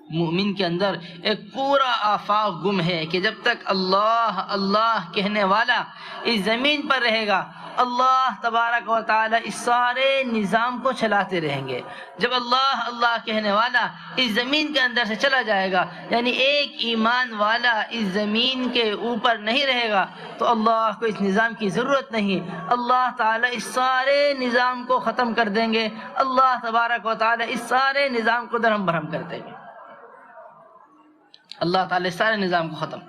مومن کے اندر ایک پورا آفاق گم ہے کہ جب تک اللہ اللہ کہنے والا اس زمین پر رہے گا، اللہ تبارک و تعالی اس سارے نظام کو چلاتے رہیں گے۔ جب اللہ اللہ کہنے والا اس زمین کے اندر سے چلا جائے گا، یعنی ایک ایمان والا اس زمین کے اوپر نہیں رہے گا، تو اللہ کو اس نظام کی ضرورت نہیں، اللہ تعالی اس سارے نظام کو ختم کر دیں گے، اللہ تبارک و تعالی اس سارے نظام کو درہم برہم کر دیں گے، اللہ تعالی اس سارے نظام کو ختم۔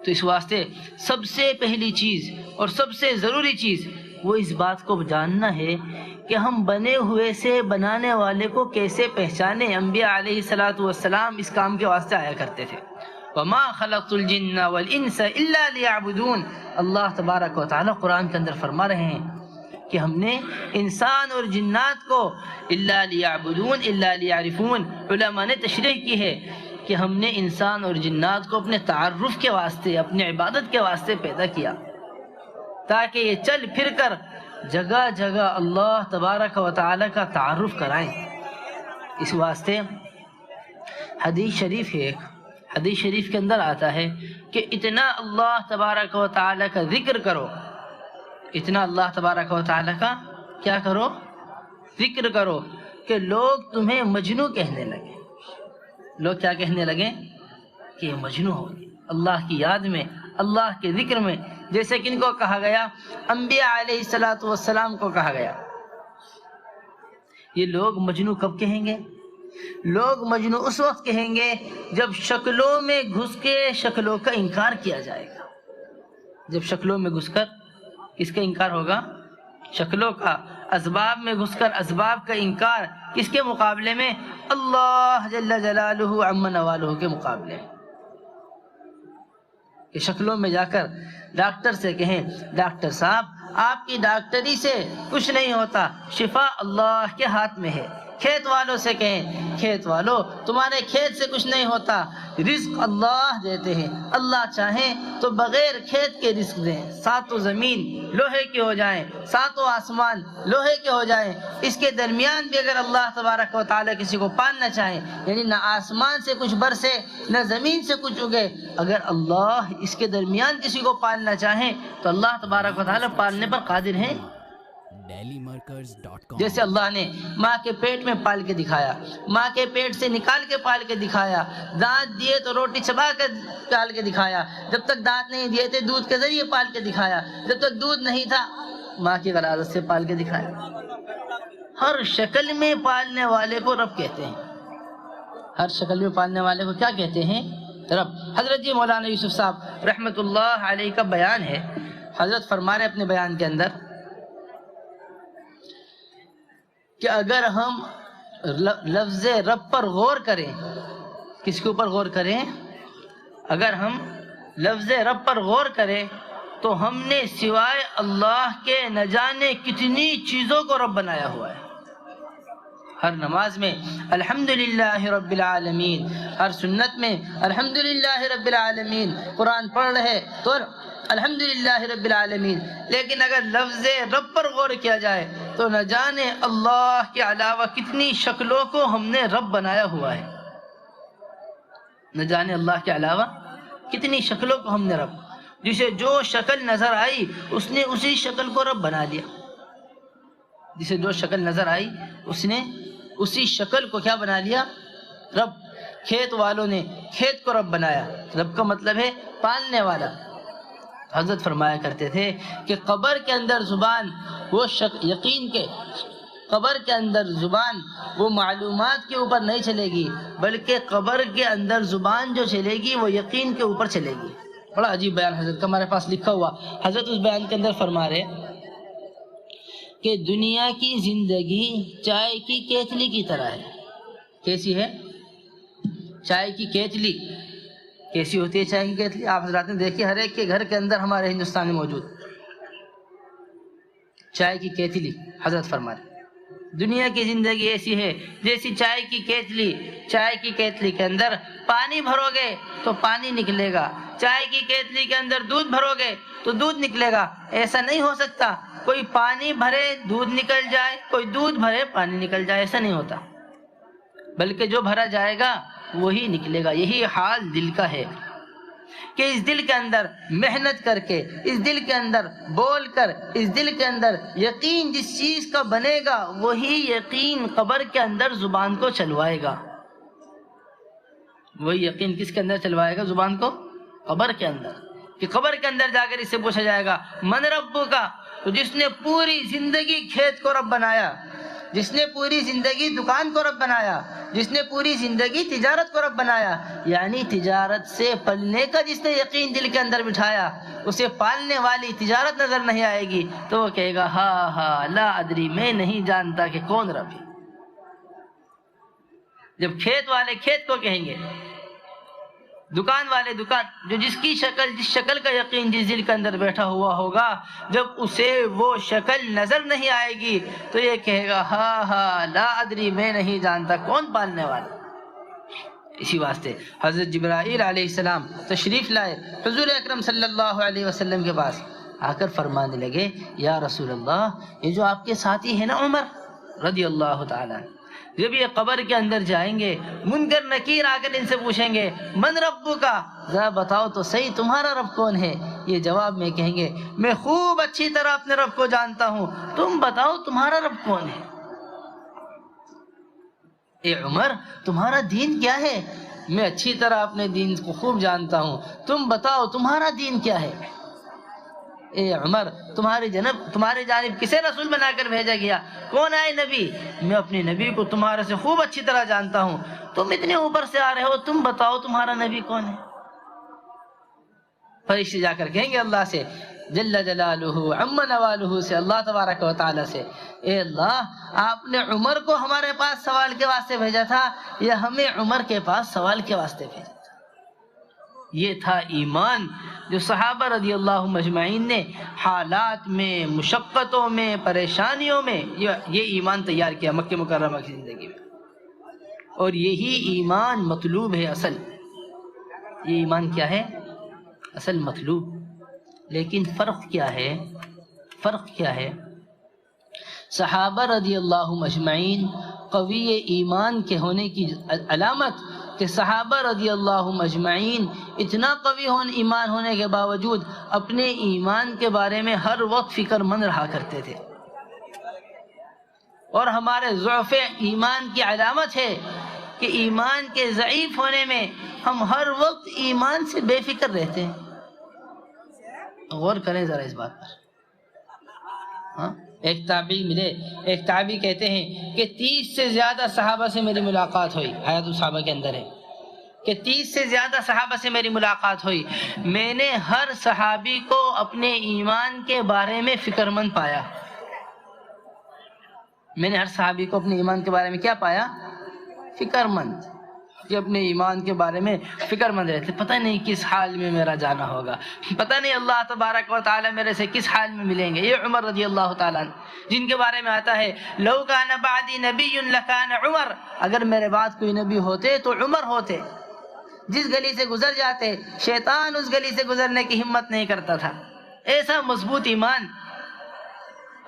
تو اس واسطے سب سے پہلی چیز اور سب سے ضروری چیز وہ اس بات کو جاننا ہے کہ ہم بنے ہوئے سے بنانے والے کو کیسے پہچانیں۔ انبیاء علیہ السلام اس کام کے واسطے آیا کرتے تھے۔ وَمَا خَلَقْتُ الْجِنَّ وَالْإِنسَ إِلَّا لِيَعْبُدُونَ، اللہ تبارک و تعالی قرآن کے اندر فرما رہے ہیں کہ ہم نے انسان اور جنات کو إِلَّا لِيَعْبُدُونَ إِلَّا لِيَعْرِفُونَ، علماء نے تشریح کی ہے کہ ہم نے انسان اور جنات کو اپنے تعارف کے واسطے، اپنی عبادت کے واسطے پیدا کیا، تاکہ یہ چل پھر کر جگہ جگہ اللہ تبارک و تعالی کا تعارف کرائیں۔ اس واسطے حدیث شریف ہے، حدیث شریف کے اندر آتا ہے کہ اتنا اللہ تبارک و تعالی کا ذکر کرو، اتنا اللہ تبارک و تعالی کا کیا کرو؟ ذکر کرو کہ لوگ تمہیں مجنوں کہنے لگے۔ لوگ کیا کہنے لگے؟ کہ یہ مجنوں ہو گئے اللہ کی یاد میں، اللہ کے ذکر میں، جیسے کن کو کہا گیا؟ انبیاء علیہ السلام کو کہا گیا۔ یہ لوگ مجنوں کب کہیں گے؟ لوگ مجنوں اس وقت کہیں گے جب شکلوں میں گھس کے شکلوں کا انکار کیا جائے گا۔ جب شکلوں میں گھس کر کس کا انکار ہوگا؟ شکلوں کا۔ اسباب میں گھس کر اسباب کا انکار، کس کے مقابلے میں؟ اللہ جل جلالہ عما نوالہ کے مقابلے میں۔ کہ شکلوں میں جا کر ڈاکٹر سے کہیں ڈاکٹر صاحب آپ کی ڈاکٹری سے کچھ نہیں ہوتا، شفا اللہ کے ہاتھ میں ہے۔ کھیت والوں سے کہیں کھیت والوں تمہارے کھیت سے کچھ نہیں ہوتا، رزق اللہ دیتے ہیں، اللہ چاہیں تو بغیر کھیت کے رزق دیں، ساتوں زمین لوہے کے ہو جائیں، ساتوں آسمان لوہے کے ہو جائیں، اس کے درمیان بھی اگر اللہ تبارک و تعالی کسی کو پالنا چاہیں، یعنی نہ آسمان سے کچھ برسے نہ زمین سے کچھ اگے، اگر اللہ اس کے درمیان کسی کو پالنا چاہیں تو اللہ تبارک و تعالی پالنے پر قادر ہیں۔ جیسے اللہ نے ماں کے پیٹ میں پال کے دکھایا، ماں کے پیٹ سے نکال کے پال کے دکھایا، دانت دیے تو روٹی چبا کے پال کے دکھایا، جب تک دانت نہیں دیے تھے دودھ کے ذریعے پال کے دکھایا، جب تک دودھ نہیں تھا ماں کی غلاظت سے پال کے دکھایا۔ ہر شکل میں پالنے والے کو رب کہتے ہیں، ہر شکل میں پالنے والے کو کیا کہتے ہیں؟ رب۔ حضرت جی مولانا یوسف صاحب رحمت اللہ علیہ کا بیان ہے، حضرت فرما رہے اپنے بیان کے اندر کہ اگر ہم لفظ رب پر غور کریں، کس کے اوپر غور کریں؟ اگر ہم لفظ رب پر غور کریں تو ہم نے سوائے اللہ کے نہ جانے کتنی چیزوں کو رب بنایا ہوا ہے۔ ہر نماز میں الحمدللہ رب العالمین، ہر سنت میں الحمدللہ رب العالمین، قرآن پڑھ رہے تو الحمدللہ رب العالمین، لیکن اگر لفظ رب پر غور کیا جائے تو نہ جانے اللہ کے علاوہ کتنی شکلوں کو ہم نے رب بنایا ہوا ہے، نہ جانے اللہ کے علاوہ کتنی شکلوں کو ہم نے رب، جسے جو شکل نظر آئی اس نے اسی شکل کو رب بنا دیا، جسے جو شکل نظر آئی اس نے اسی شکل کو کیا بنا لیا؟ رب۔ کھیت والوں نے کھیت کو رب بنایا، رب کا مطلب ہے پالنے والا۔ حضرت فرمایا کرتے تھے کہ قبر کے اندر زبان وہ یقین کے قبر کے اندر زبان وہ معلومات کے اوپر نہیں چلے گی، بلکہ قبر کے اندر زبان جو چلے گی وہ یقین کے اوپر چلے گی۔ بڑا عجیب بیان حضرت کا ہمارے پاس لکھا ہوا، حضرت اس بیان کے اندر فرما رہے کہ دنیا کی زندگی چائے کی کیتلی کی طرح ہے۔ کیسی ہے؟ چائے کی کیتلی کیسی ہوتی ہے؟ چائے کی کیتلی آپ حضرات نے دیکھی، ہر ایک کے گھر کے اندر ہمارے ہندوستان میں موجود چائے کی کیتلی۔ حضرت فرما رہے دنیا کی زندگی ایسی ہے جیسی چائے کی کیتلی، چائے کی کیتلی کے اندر پانی بھرو گے تو پانی نکلے گا، چائے کی کیتلی کے اندر دودھ بھرو گے تو دودھ نکلے گا۔ ایسا نہیں ہو سکتا کوئی پانی بھرے دودھ نکل جائے، کوئی دودھ بھرے پانی نکل جائے، ایسا نہیں ہوتا۔ بلکہ جو بھرا جائے گا وہی نکلے گا۔ یہی حال دل کا ہے کہ اس دل کے اندر محنت کر کے، اس دل کے اندر بول کر، اس دل کے اندر یقین جس چیز کا بنے گا وہی یقین قبر کے اندر زبان کو چلوائے گا۔ وہی یقین کس کے اندر چلوائے گا زبان کو؟ قبر کے اندر۔ کہ قبر کے اندر جا کر اس سے پوچھا جائے گا من ربو کا، تو جس نے پوری زندگی کھیت کو رب بنایا، جس نے پوری زندگی دکان کو رب بنایا، جس نے پوری زندگی تجارت کو رب بنایا، یعنی تجارت سے پلنے کا جس نے یقین دل کے اندر بٹھایا، اسے پالنے والی تجارت نظر نہیں آئے گی تو وہ کہے گا ہاں ہاں لا ادری، میں نہیں جانتا کہ کون رب ہے۔ جب کھیت والے کھیت کو کہیں گے، دکان والے دکان، جو جس شکل کا یقین جس دل کے اندر بیٹھا ہوا ہوگا، جب اسے وہ شکل نظر نہیں آئے گی تو یہ کہے گا ہاں ہاں لا ادری، میں نہیں جانتا کون پالنے والا۔ اسی واسطے حضرت جبرائیل علیہ السلام تشریف لائے حضور اکرم صلی اللہ علیہ وسلم کے پاس، آ کر فرمانے لگے یا رسول اللہ، یہ جو آپ کے ساتھی ہیں نا عمر رضی اللہ تعالیٰ، جب یہ قبر کے اندر جائیں گے، منکر نکیر آ کر ان سے پوچھیں گے من ربو کا، ذرا بتاؤ تو صحیح تمہارا رب کون ہے؟ یہ جواب میں کہیں گے میں خوب اچھی طرح اپنے رب کو جانتا ہوں، تم بتاؤ تمہارا رب کون ہے؟ اے عمر تمہارا دین کیا ہے؟ میں اچھی طرح اپنے دین کو خوب جانتا ہوں، تم بتاؤ تمہارا دین کیا ہے؟ اے عمر تمہاری جانب کسے رسول بنا کر بھیجا گیا؟ کون آئے نبی؟ میں اپنے نبی کو تمہارے سے خوب اچھی طرح جانتا ہوں، تم اتنے اوپر سے آ رہے ہو، تم بتاؤ تمہارا نبی کون ہے؟ فرشتے جا کر کہیں گے اللہ سے جل جلالہ عم نوالہ سے، اللہ تبارک و تعالی سے، اے اللہ آپ نے عمر کو ہمارے پاس سوال کے واسطے بھیجا تھا یا ہمیں عمر کے پاس سوال کے واسطے بھیجا تھا؟ یہ تھا ایمان جو صحابہ رضی اللہ مجمعین نے حالات میں، مشقتوں میں، پریشانیوں میں یہ ایمان تیار کیا مکہ مکرمہ کی زندگی میں، اور یہی ایمان مطلوب ہے اصل۔ یہ ایمان کیا ہے؟ اصل مطلوب۔ لیکن فرق کیا ہے؟ فرق کیا ہے؟ صحابہ رضی اللہ مجمعین قوی ایمان کے ہونے کی علامت کہ صحابہ رضی اللہ مجمعین اتنا قوی ایمان ہونے کے باوجود اپنے ایمان کے بارے میں ہر وقت فکر مند رہا کرتے تھے، اور ہمارے ضعف ایمان کی علامت ہے کہ ایمان کے ضعیف ہونے میں ہم ہر وقت ایمان سے بے فکر رہتے ہیں۔ غور کریں ذرا اس بات پر۔ ایک تابعی ملے، ایک تابعی کہتے ہیں کہ 30 سے زیادہ صحابہ سے میری ملاقات ہوئی، حیات الصحابہ کے اندر ہے کہ 30 سے زیادہ صحابہ سے میری ملاقات ہوئی، میں نے ہر صحابی کو اپنے ایمان کے بارے میں فکر مند پایا۔ میں نے ہر صحابی کو اپنے ایمان کے بارے میں کیا پایا؟ فکر مند، کہ اپنے ایمان کے بارے میں فکر مند رہتے، پتہ نہیں کس حال میں میرا جانا ہوگا، پتہ نہیں اللہ تبارک و تعالی میرے سے کس حال میں ملیں گے۔ یہ عمر رضی اللہ تعالیٰ جن کے بارے میں آتا ہے لو کان بعدی نبی لکان عمر، اگر میرے بعد کوئی نبی ہوتے تو عمر ہوتے۔ جس گلی سے گزر جاتے شیطان اس گلی سے گزرنے کی ہمت نہیں کرتا تھا۔ ایسا مضبوط ایمان،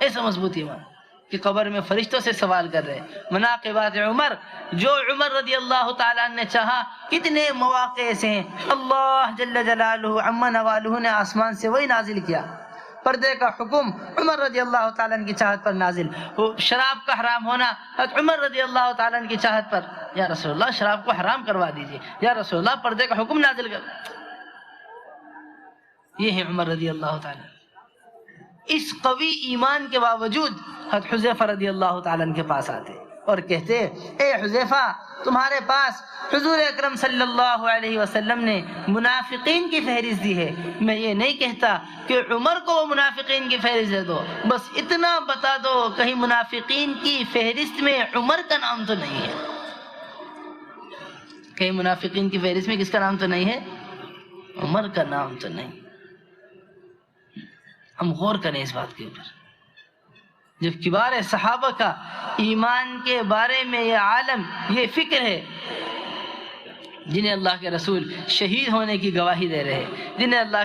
ایسا مضبوط ایمان کہ قبر میں فرشتوں سے سوال کر رہے۔ مناقبات عمر، جو عمر رضی اللہ تعالیٰ نے چاہا، کتنے مواقع ایسے ہیں اللہ جل جلالہ عم نوالہ نے آسمان سے وہی نازل کیا۔ پردے کا حکم عمر رضی اللہ تعالیٰ کی چاہت پر نازل، شراب کا حرام ہونا حضرت عمر رضی اللہ تعالیٰ کی چاہت پر، یا رسول اللہ شراب کو حرام کروا دیجئے، یا رسول اللہ پردے کا حکم نازل کر۔ یہ ہے عمر رضی اللہ تعالیٰ۔ اس قوی ایمان کے باوجود حضرت حذیفہ رضی اللہ تعالیٰ کے پاس آتے اور کہتے اے حذیفہ تمہارے پاس حضور اکرم صلی اللہ علیہ وسلم نے منافقین کی فہرست دی ہے، میں یہ نہیں کہتا کہ عمر کو وہ منافقین کی فہرست دے دو، بس اتنا بتا دو کہیں منافقین کی فہرست میں عمر کا نام تو نہیں ہے، کہیں منافقین کی فہرست میں کس کا نام تو نہیں ہے؟ عمر کا نام تو نہیں۔ ہم غور کریں اس بات کے اوپر، جب کبار صحابہ کا ایمان کے بارے میں یہ عالم، یہ فکر ہے، جنہیں اللہ کے رسول شہید ہونے کی گواہی دے رہے ہیں، جنہیں اللہ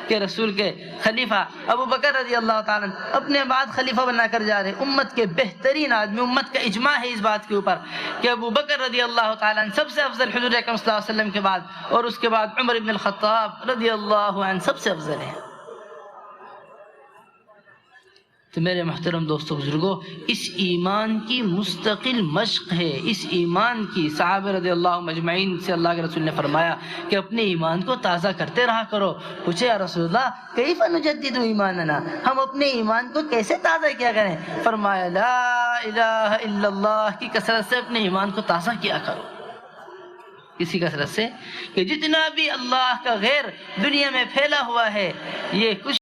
کے رسول کے خلیفہ ابو بکر رضی اللہ تعالیٰ اپنے بعد خلیفہ بنا کر جا رہے ہیں، امت کے بہترین آدمی، امت کا اجماع ہے اس بات کے اوپر کہ ابو بکر رضی اللہ تعالیٰ سب سے افضل حضور اکرم صلی اللہ علیہ وسلم کے بعد، اور اس کے بعد عمر بن الخطاب رضی اللہ عنہ سب سے افضل ہے۔ تو میرے محترم دوستو بزرگوں، اس ایمان کی مستقل مشق ہے، اس ایمان کی صحابہ رضی اللہ مجمعین سے اللہ کے رسول نے فرمایا کہ اپنے ایمان کو تازہ کرتے رہا کرو۔ پوچھے یا رسول اللہ کیف نجدد ایماننا، ہم اپنے ایمان کو کیسے تازہ کیا کریں؟ فرمایا لا الہ الا اللہ کی کثرت سے اپنے ایمان کو تازہ کیا کرو، اسی کثرت سے کہ جتنا بھی اللہ کا غیر دنیا میں پھیلا ہوا ہے یہ کچھ